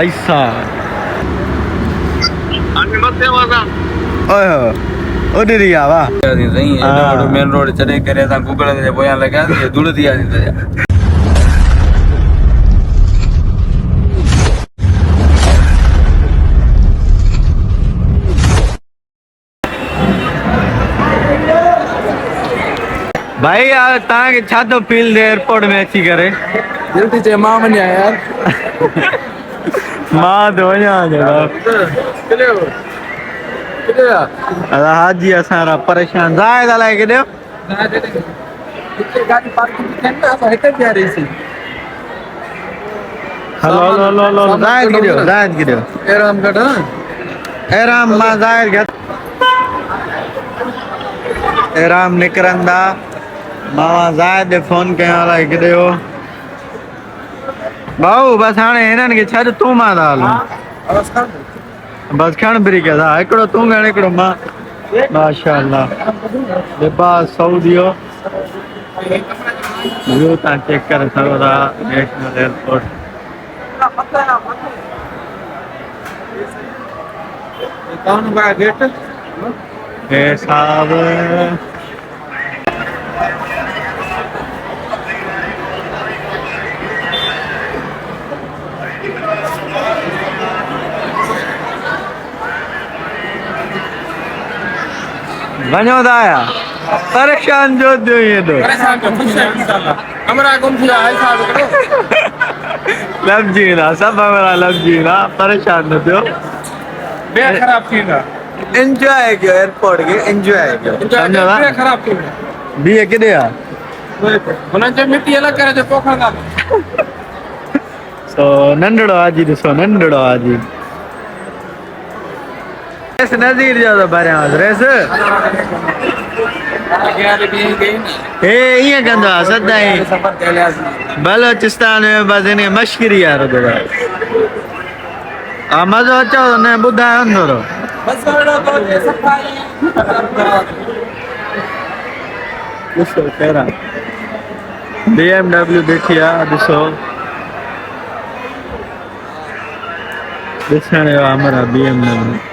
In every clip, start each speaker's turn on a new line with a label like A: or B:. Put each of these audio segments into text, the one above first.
A: ऐसा ओए ओडी रिया वाह
B: मेन रोड चढ़े करे ता गूगल ते पोया लगा दिए धूल दिया दी
A: भाई यार ताके छा तो फील दे एयरपोर्ट में अची करे
B: जल्दी चे मां वन्या यार
A: मां तो वञा
B: चलो
A: अला हाजी असारा परेशान जाए दलाए के दे
B: गाड़ी पार्किंग के ना हिते बिया रही सी
A: हेलो हेलो हेलो जायद गिरो
B: एराम गड
A: एराम मां जायद गड एराम निकरंदा मामा जायद फोन कया लाए के दे बाऊ बस हाने इनन के छड तू मां दाल बस खण ब्री के दा एकड़ो तू गण एकड़ो मां माशाअल्लाह लिबास सऊदीओ व्यू ता चेक कर सकोदा नेशनल एयरपोर्ट
B: कौन बा गेट
A: ए साहब वञो था आया परेशान जो थियो ये तो
B: परेशान तो खुश है इंशाल्लाह हमरा गुम थिया है साहब
A: लफ्जी ना सब हमारा लफ्जी ना परेशान न थियो
B: बे खराब थींदा
A: एंजॉय कयो एयरपोर्ट के एंजॉय कयो समझो ना
B: बे खराब थींदा
A: बीए केॾे आ
B: हुननि जो मिटी अलॻि करे जो पोखणंदा
A: सो नंढड़ो आजी ॾिसो नंढड़ो आजी रेस नज़ीर जो तो भरियां रेस हे ईअं कंदो आहे सदाईं बलोचिस्तान में बस इन मश्करी यार तो आ मज़ो अचो न ॿुधायो न थोरो ॾिसो पहिरां BMW बीठी आहे ॾिसो ॾिसण जो हमारा BMW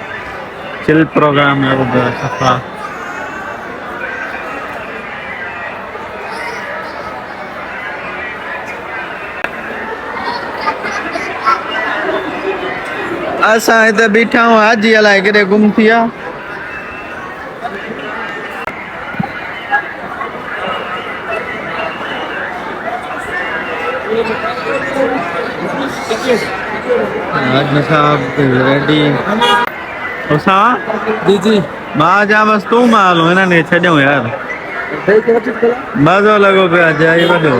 A: चिल प्रोग्राम है उधर सफा असां हिते बीठा हूं हाजी अलाए केॾे गुम थिया हाजी साहब रेडी उसा
B: जी जी
A: मां जा बस तू माल हिननि छॾियो यार मज़ो लॻो पियो जाई वॾो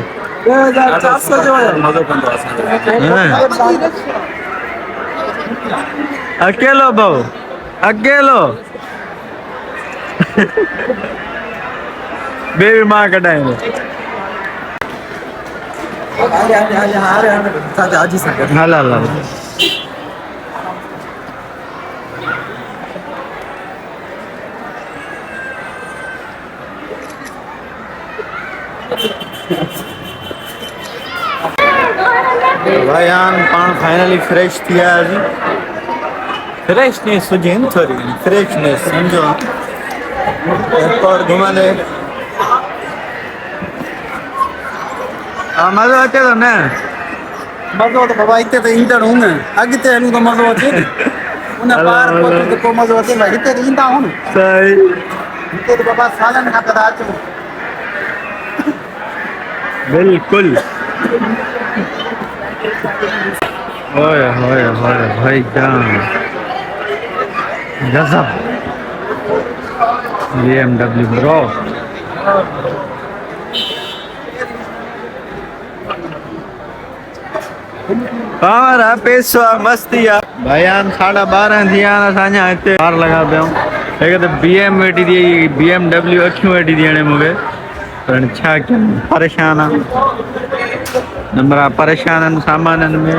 B: 2400 जो मज़ो कंदो
A: अकेलो भाऊ अकेलो बेबी मां कढाएंगे हला हला भाईयान पान फाइनली फ्रेश थिया जी फ्रेशनेस हुजेन थोड़ी फ्रेशनेस समझो एयरपोर्ट घुमंदे मज़ो अचे तो न
B: मज़ो तो बाबा इते तो ईंदड़ हूं न अॻिते हलूं तो मज़ो अचे उन पार पहुचूं तो को मज़ो अचे भाई हिते तो ईंदा हूं न
A: सही
B: हिते तो बाबा सालनि खां था अचूं
A: बिल्कुल ओए होए होए भाई जान गजब BMW ब्रो पावर है पैसो मस्ती है भाईयान 12:30 थिया असांजा हिते पार लगा पियूं हिकु त BMW अखियूं वेठी थी हणे मूंखे पर छा कयूं परेशान आहे नंबरा परेशाननि सामाननि में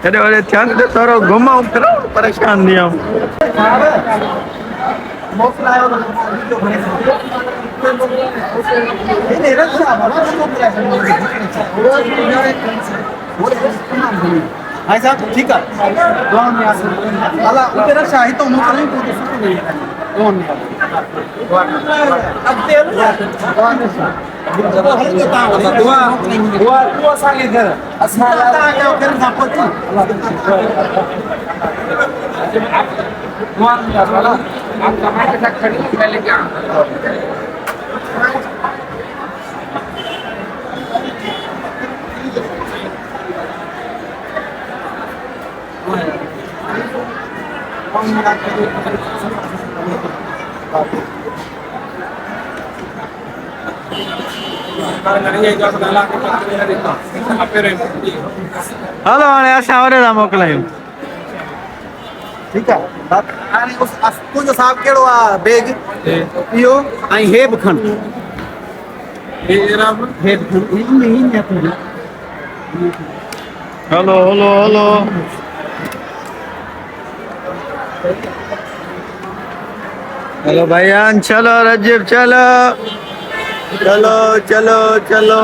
A: हेॾे होॾे थियनि त थोरो घुमूं फिरूं परेशान थी वियूं
B: मोकलायो तो वीडियो बने ये रक्षा वाला भाई साहब ठीक है दोन में आसे अला उधर रक्षा है तो मोकलायो को तो सुन नहीं दोन में अब तेल दोन में दुआ साले घर अस्मा ता क्या कर ना पड़ती दुआ में वाला आप कमाई के साथ खड़ी पहले क्या
A: हलो हाणे असां वरे था मोकिलायूं
B: ठीक है हाणे उस तुंहिंजो साहब कहिड़ो आहे बैग इहो ऐं हे बि खण हे बि खण
A: हलो हलो हलो हेलो भाईयान चलो रजीब चलो चलो चलो चलो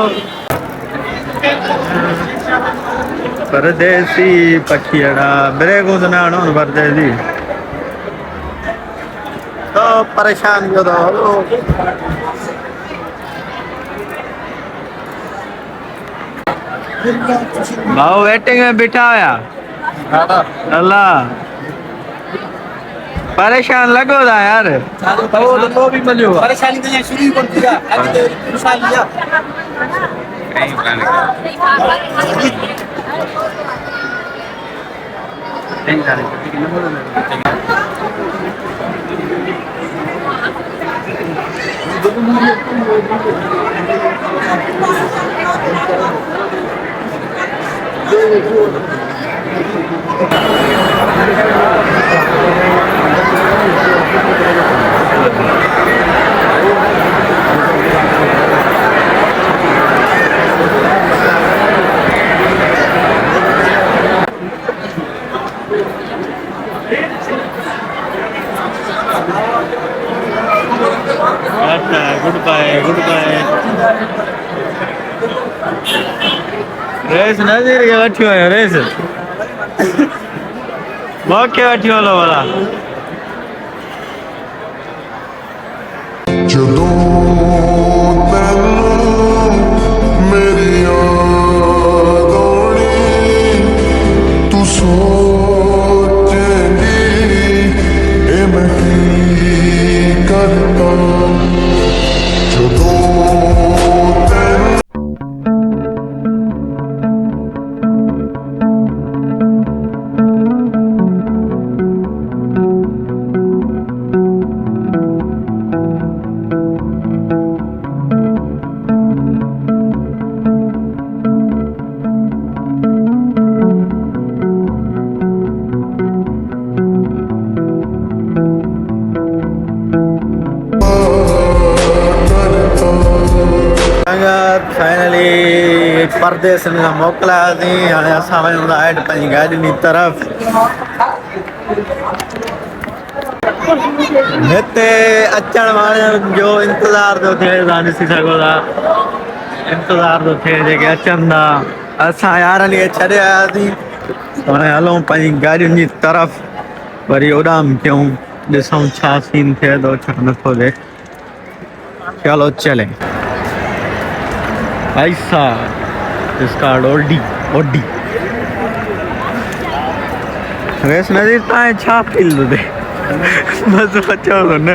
A: परदेसी पखियड़ा ब्रेक उदनानो परदेसी तो परेशान जो तो हेलो भाऊ वेटिंग में बिठा हुआ अल्लाह परेशान लगो था यार तो भी मिलियो
B: परेशानी तो यहाँ शुरू ही कर दिया अभी तो खुशहाली है
A: गुड बाय रेस नज़ीर के वठी आयो रेस मौके वठी हलो वाला
C: ਜਦੋਂ ਤੈਨੂੰ ਮੇਰੀ ਯਾਦ ਆਉਣੀ ਤੂੰ ਸੋਚੇਂਗੀ ਇਹ ਮੈਂ ਕੀ ਕਰਤਾ ਜਦੋਂ ਤੈਨੂੰ
A: फाइनली परदेस में मोकला थी हाणे असां वञूं था हेठि पंहिंजी गाॾियुनि जी तरफ़ हिते अचण वारनि जो इंतज़ार थो थिए तव्हां ॾिसी सघो था इंतज़ार थो थिए जेके अचनि था असां यारनि खे छॾे आयासीं हाणे हलूं पंहिंजी गाॾियुनि जी तरफ़ वरी उॾाम कयूं ॾिसूं छा सीन थिए थो छा नथो थिए चलो चले ऐसा इसका ओडी ओडी रेस नज़ीर ताए छा फील दे बस बच्चा तो न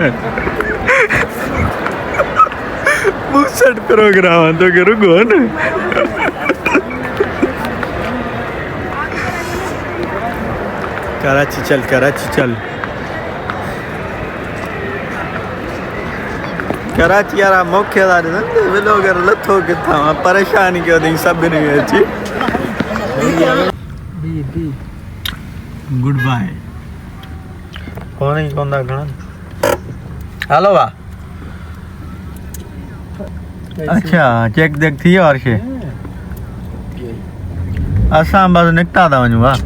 A: बुसट प्रोग्राम तो के रुको न कराची चल कराची यार मुख्यदार विलोगर लथो किथा परेशानी कयो अथई सभिनी खे अची गुड बाय फोन ही कोन था खणनि हलो वाह अच्छा चेक देख थी वियो हर शइ असां बस निकिता था वञूं वाह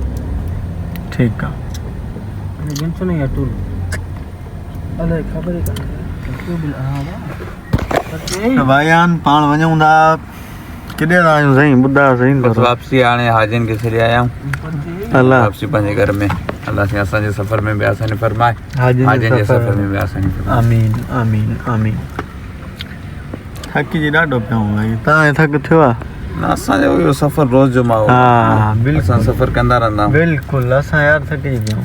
A: ठीकु आहे
B: जिनसो नहीं अटूल अले खबर है क्यों बिल हां
A: भाईयान पाण वञूं था किथे था आहियूं साईं ॿुधायो साईं
D: बस वापसी हाणे हाजिन के छॾे आया आहियूं
A: अल्लाह
D: वापसी पंहिंजे घर में अल्लाह से असांजे सफ़र में बि आसानी फरमाए हाजिन जे सफ़र में बि आसानी फरमाए
A: आमीन आमीन आमीन थकी जी ॾाढो पियो भाई तव्हां थक थियो आहे
D: न असांजो इहो सफ़र रोज़ जो माहौल
A: हा बिल्कुलु
D: असां सफ़र कंदा रहंदा आहियूं
A: बिल्कुलु असां यार थकी पियूं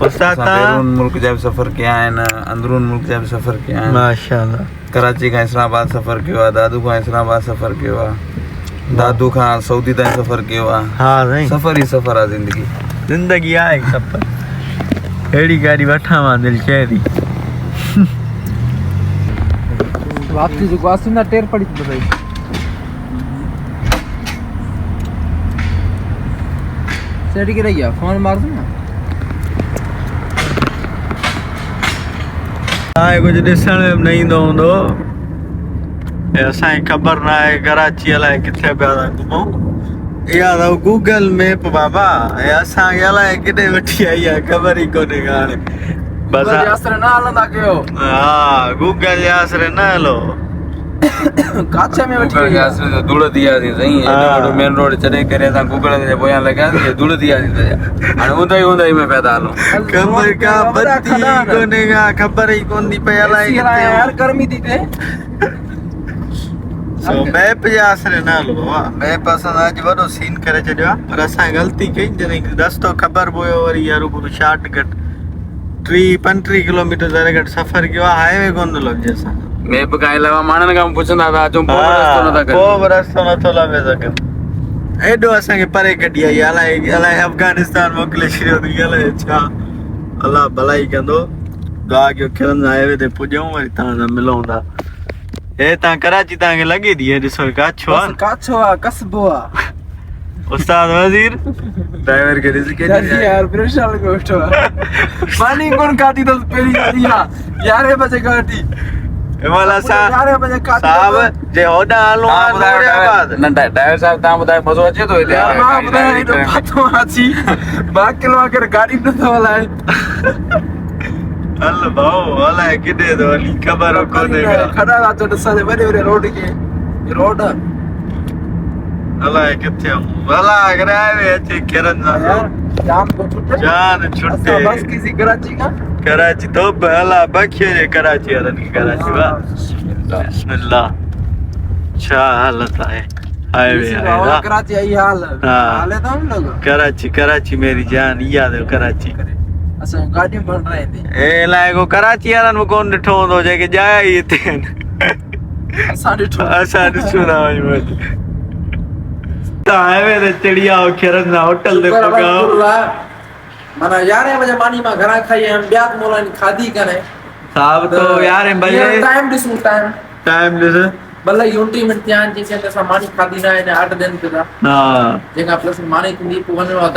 A: उस्ताद
D: असां बैरून मुल्क जा बि सफ़र कया आहिनि अंदरून मुल्क जा बि सफ़र कया आहिनि
A: माशाअल्लाह
D: कराची खां इस्लामाबाद सफ़र कयो आहे दादू खां इस्लामाबाद सफ़र कयो आहे दादू खां सऊदी ताईं सफ़र कयो आहे
A: हा साईं
D: सफ़र ई सफ़र आहे ज़िंदगी
A: ज़िंदगी आहे हिकु सफ़र अहिड़ी गाॾी वठां मां दिलि चए थी
B: वापसी जो वासी ना टेर पड़ी थी भाई सेट के रही है फोन मार दो ना
A: हाणे कुझु ॾिसण में न ईंदो हूंदो ऐं असांखे ख़बर न आहे कराची अलाए किथे पिया था घुमूं इहा अथव गूगल मैप बाबा ऐं असांखे अलाए किथे वठी आई आहे ख़बर ई कोन्हे का हाणे बसि
B: असर ना हलंदा कयो
A: हा गूगल जे आसरे न हलो
B: काछे में वठी
D: गूगल जे आसरे ते धूड़ थी वियासीं साईं एॾो वॾो मेन रोड चढ़े करे असां गूगल जे पोयां लॻियासीं धूड़ थी वियासीं हाणे ऊंधा ई में पिया था हलूं
A: ख़बर का बत्ती कोन्हे का ख़बर ई कोन थी पई अलाए
B: यार गर्मी थी थे
A: सो मैप जे आसरे न हलो बाबा मैप असां अॼु वॾो सीन करे छॾियो आहे पर असां ग़लती कई जॾहिं रस्तो ख़बर पियो वरी यार रुगो शॉर्टकट 35 किलोमीटर दर घट सफ़र कयो आहे हाईवे कोन थो लॻे असां
D: मैप खां अलावा माण्हुनि खां पुछंदा था अचूं पोइ रस्तो नथा
A: को बि रस्तो नथो लभे सघे एॾो असांखे परे कढी आई अलाए अलाए अफ़गानिस्तान मोकिले छॾियो अथई अलाए छा अलाह भलाई कंदो दुआ कयो खिलंदा हाईवे ते पुॼूं वरी तव्हां सां मिलूं था हे तव्हां कराची तव्हांखे लॻे थी हे ॾिसो काछो आहे
B: काछो आ कसबो आ
A: उस्ताद वज़ीर ड्राइवर के ॾिस के
B: यार परेशान को वेठो मानी कोन काटी तो पहिरीं गाड़ी आ 11 बजे गाड़ी
A: हिमला सा
B: 11 बजे काटी
A: साहब जे होॾां हलूं
D: तव्हां ॿुधायो न ड्राइवर साहिब तव्हां ॿुधायो मज़ो अचे थो हिते
B: मां ॿुधायो हेॾो फाथो अची मां किलो करे गाड़ी नथो हलाए
A: हल भाऊ अलाए किथे थो हली ख़बर कोन्हे का
B: खड़ा रातो ॾिसां वॾे वॾे रोड के रोड
A: अलाए किथे अलाए अगर हाईवे अचे किरंदा
B: जाम को छुटे
A: जान छुटे
B: बस किसी कराची का
A: कराची तो अला बखियो जे कराची वारनि खे कराची वाह बिस्मिल्लाह छा हालत आहे हाईवे आहे
B: कराची आई हाल हाले तो हम लोग
A: कराची मेरी जान याद है कराची
B: असां गाड़ी बन रहे थे
A: ए लाए को कराची वारनि में कोन ॾिठो हूंदो जेके जाया ई हिते आहिनि
B: असां ॾिठो
A: असां ॾिसूं था वञी हाईवे ते चढ़ी आओ खिरंदा होटल ते पहुंचाओ
B: माना 11 बजे मानी मां घरा खाई हम ब्यात मोलानी खादी करे
A: साहब तो 11 बजे
B: टाइम ॾिसूं
A: टाइम ॾिस
B: भले 20 मिनट थिया आहिनि जेके असां मानी खादी न आहे 8 दिन ते
A: हा
B: जेका प्लस मानी थींदी पोइ वञणो आहे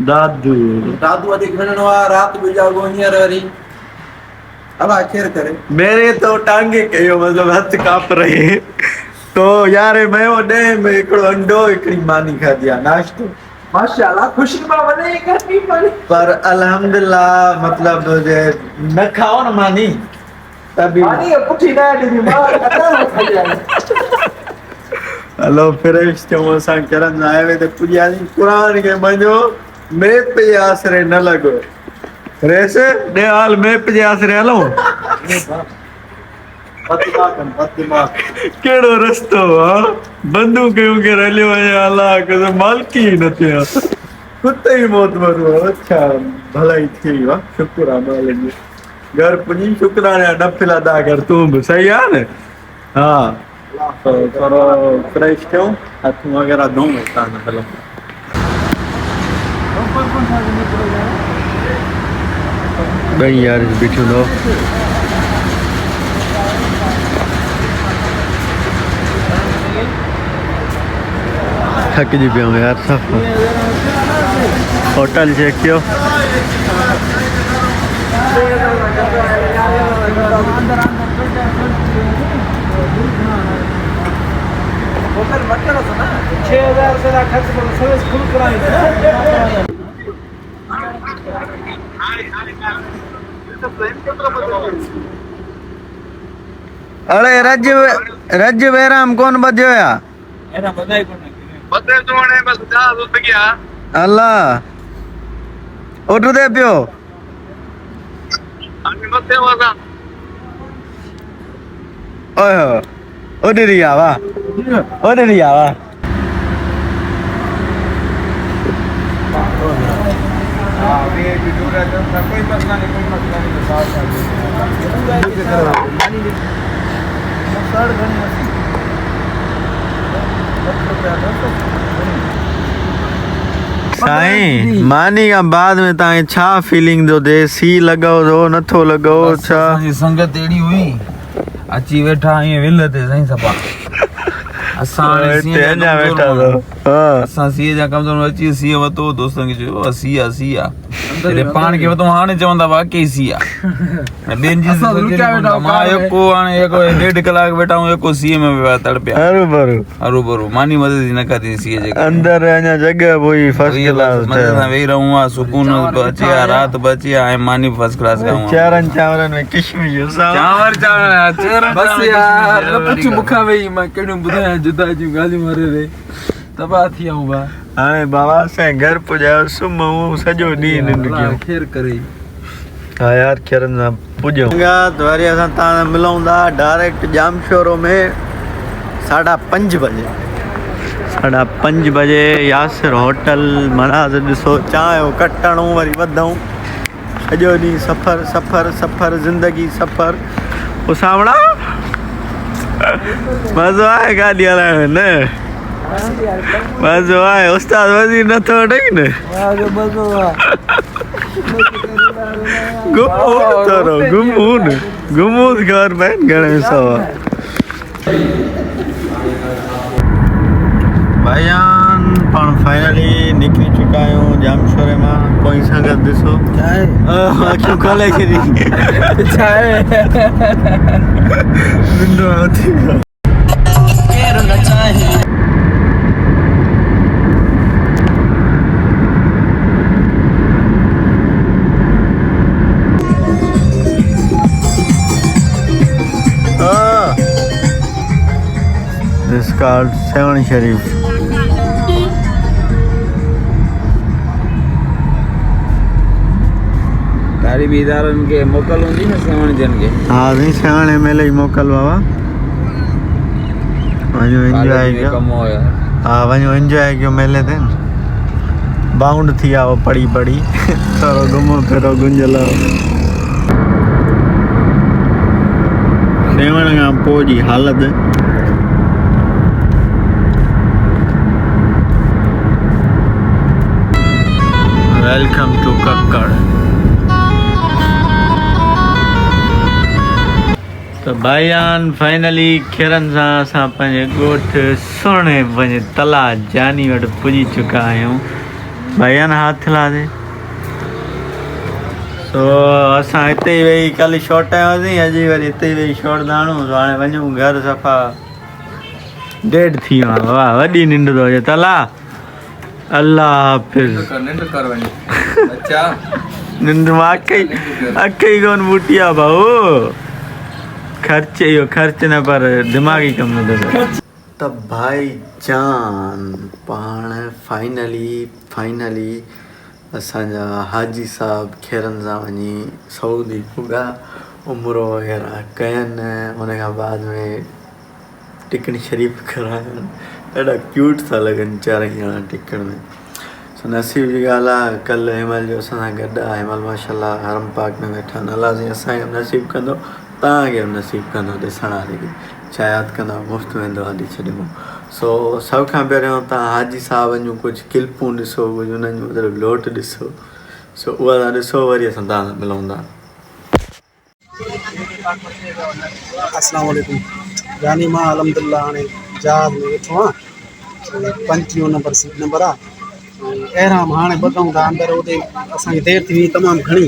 B: दादू अॼु वञणो आहे राति जो जागो हींअर वरी अलाह खेर करे
A: मेरे तो टांगे कयो मतलब हथ काप रहे तो यार मैं वो डे में एकड़ो अंडो एकड़ी मानी खाधी आ नाश्तो
B: माशाअल्लाह खुशी में वने गर्मी पड़ी
A: पर अल्हम्दुलिल्लाह मतलब जे न खाओ न मानी तभी
B: मानी पुठी ना दी मां कटा खाई आई
A: हेलो फ्रेश तो असां करन हाईवे ते पुॼासी कुरान के मञो मैप जे आसरे न लॻो रेस दे हाल मैप जे आसरे हलो केड़ो रस्तो हा बंदूकूं के हलियो वञे अलाह कसम मालकी न थिया कुते ई मौत मरो अच्छा भलाई थी वा शुक्र आहे मालिक जो घर पुॼी शुक्राना नफिल अदा कर तूं बि सही आहे न हा तो थोरो फ्रेश थियूं हथ वग़ैरह धोऊं हितां न हलो ॿई यार बीठियूं थो थकिजी पियो यार सफ़ होटल चेक कयो
B: होटल मटन है ना 6000 से खर्च करो सर्विस फुल कराई
A: अरे रज बेराम कौन बजो या
D: एना बधाई कोने
E: बदे जोड़े बस जा उठ गया
A: अल्लाह उठ दे पियो
E: अभी बदे होगा
A: ओए उठ रिया वाह उठ रिया वाह साईं मानी का बाद में तव्हांखे छा फीलिंग थो थिए सी लॻो थो नथो लॻो छा
D: असांजी संगत एड़ी हुई अची वेठा आहीं विल ते साईं सपा असां
A: हिते अञा वेठा थो हा
D: असां सीए जा कमज़ोर अची सीए वतो दोस्तनि खे चयो सी आ तेरे पाण खे वतो हाणे चवंदा वाकई सी आ ॿियनि जी मां एको हाणे एको 1.5 कलाक वेठा हूं एको सीए में विया तड़पिया हरू भरू मानी मदद न करी सीए जे
A: अंदर अञा जगह हुई फर्स्ट क्लास
D: मजे सां वेही रहूं आ सुकून बची आ रात बची आ ऐं मानी फर्स्ट क्लास खाऊं
A: चारन चावरन में किशमिश
D: चांवर
F: बस यार न पुछ मुखा वेही मां कहिड़ियूं ॿुधायां जुदा जूं ॻाल्हियूं मारे रे तबाह थी आऊं बा
A: हाणे बाबा असां घर पुॼायो सुम्हूं सॼो ॾींहुं निंड कयूं
F: खेर करे
A: हा यार खैरन सां पुॼूं वरी असां तव्हां मिलूं था डायरेक्ट जामशोरो में 5:30 बजे 5:30 बजे यासिर होटल मनाज़ ॾिसो चांहि कटणूं वरी वधूं सॼो ॾींहुं सफ़र सफ़र सफ़र ज़िंदगी सफ़र पोइ सावड़ा मज़ो आहे गाॾी हलाइण में न मज़ो आहे उस्ताद वज़ीर नथो वठे न घुमूं घर में घणे सवा भाईजान पाण फाइनली निकिरी चुका आहियूं जामशोरे मां कोई संगत ॾिसो अखियूं खोले छॾी This is called Seven Sharif.
D: तारी भी इदारनि खे मोकल हूंदी न सेवण जन खे
A: हाँ नहीं सेवन एमएलए मोकल बाबा वञो एंजॉय कयो
D: कमु हो यार
A: हाँ वञो एंजॉय कयो मेले ते बाउंड थी आओ पड़ी पड़ी थोरो घुमो फिरो गुंजलो सेवण खां पोइ जी हालत वेलकम टू कक्कड़ तो भाईजान फाइनली खीरन सां असां पंहिंजे ॻोठ सुहिणे पंहिंजे तला जानी वटि पुॼी चुका आहियूं भाईजान हाथ ला दे सो असां हिते ई वेही कल्ह शॉट आयासीं अॼु वरी हिते ई वेही शॉट दाणूं तो हाणे वञूं घर सफ़ा 1:30 थी वियो आहे वाह वॾी निंड थो अचे तला अल्लाह हाफ़िज़
D: निंड कर वञे अच्छा
A: निंड मां अख ई कोन बूटी आहे भाऊ खर्च न पर दिमाग़ी कम न थो त भाई जान पाण फाइनली असांजा हाजी साहब खेरन सां वञी सऊदी पुॻा उमिरो वग़ैरह कयनि उन खां बाद में टिकणी शरीफ़ कराइनि ॾाढा क्यूट था लॻनि चारई ॼणा टिकण में सो नसीब जी ॻाल्हि आहे कल्ह हिमल जो असां सां गॾु आहे हिमल माशाल्लाह हरम पाक में वेठा अलाह असांखे नसीब कंदो तव्हांखे बि नसीब कंदो ॾिसण वारे खे छा यादि कंदो मुफ़्त वेंदो हली छॾिबो सो सभ खां पहिरियों तव्हां हाजी साहब जूं कुझु क्लिपूं ॾिसो कुझु उन्हनि जो मतिलबु लोट ॾिसो सो उहा तव्हां ॾिसो वरी असां तव्हां सां मिलूं था
B: अस्सलाम वालेकुम यानी मां अलहमदुलिल्लाह हाणे जहाज़ में वेठो आहियां 35 नंबर सीट नंबर आहे एहराम हाणे ॿधूं था अंदरि उते असांखे देरि थी वई तमामु घणी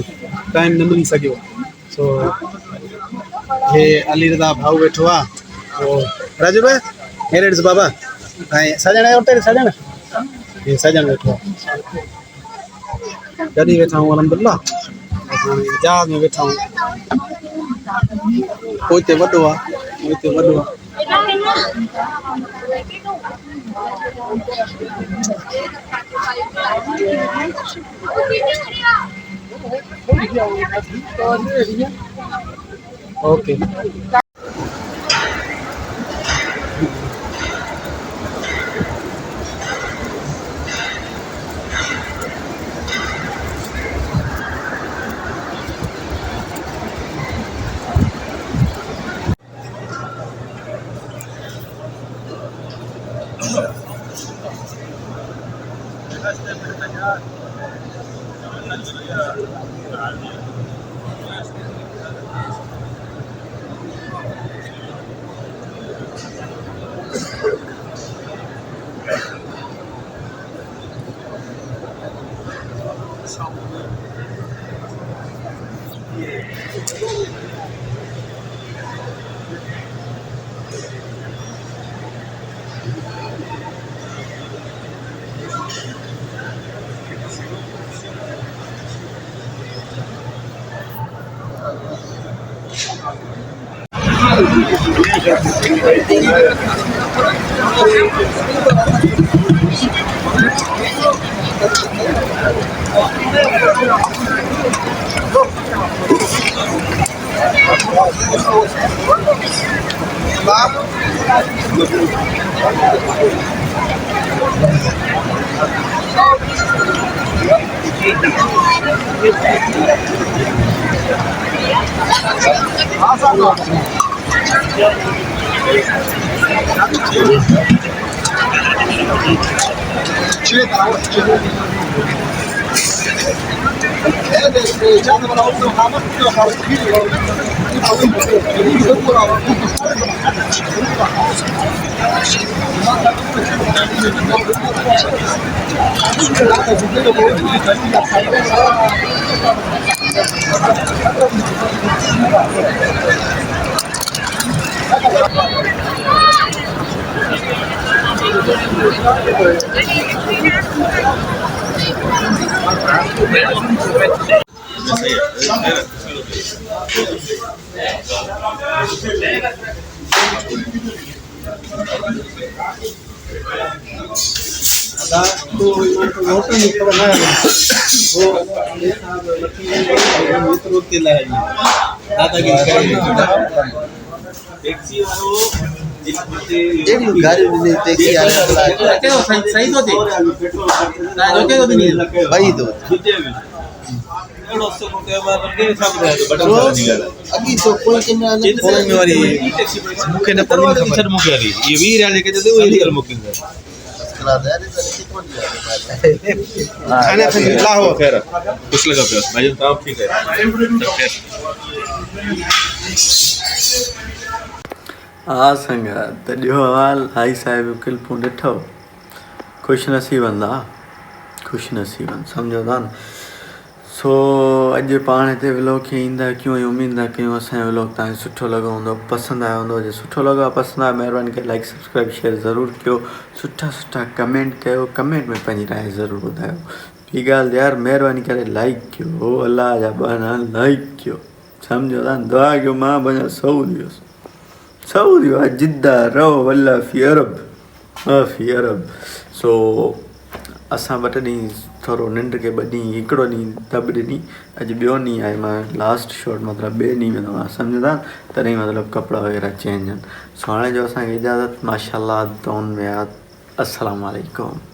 B: टाइम न मिली सघियो सो हे अली रज़ा भाऊ वेठो आहे पोइ राजू भाई हेरे ॾिस बाबा ऐं सजण उते सजण हे सजण वेठो आहे गॾु वेठा आहियूं अलहमदुलिल्लाह हाणे जहाज में वेठा आहियूं पोइ हिते वॾो आहे हिते वॾो आहे ओके
A: हाँ संगत त ॾियो हवाल हाई साहिब क्लिपूं ॾिठो ख़ुशनसीबनि ख़ुशनसीबनि सम्झो था न सो अॼु पाण हिते व्लॉग खे ईंदा कयूं ऐं उमेद था कयूं असांजो व्लॉग तव्हांखे सुठो लॻो हूंदो पसंदि आयो हूंदो जे सुठो लॻो आहे पसंदि आहे महिरबानी करे लाइक सब्सक्राइब शेयर ज़रूरु कयो सुठा सुठा कमेंट कयो कमेंट में पंहिंजी राय ज़रूरु ॿुधायो ॿी ॻाल्हि यार महिरबानी करे लाइक कयो अलाह जा बहाना लाइक कयो सम्झो था न दुआ कयो मां वञा सऊदी आहे जिद्दा रहो वल्ला फी अरब माफ़ी अरब सो असां 2 ॾींहं थोरो निंड खे 2 ॾींहं हिकिड़ो ॾींहुं दॿ ॾिनी अॼु ॿियो ॾींहुं आहे मां लास्ट शॉट मतिलबु 2 ॾींहं में तव्हां सम्झो था तॾहिं मतिलबु कपिड़ा वग़ैरह चेंज आहिनि सो हाणे जो असांखे इजाज़त माशाल्लाह दोन में अस्सलाम वालेकुम।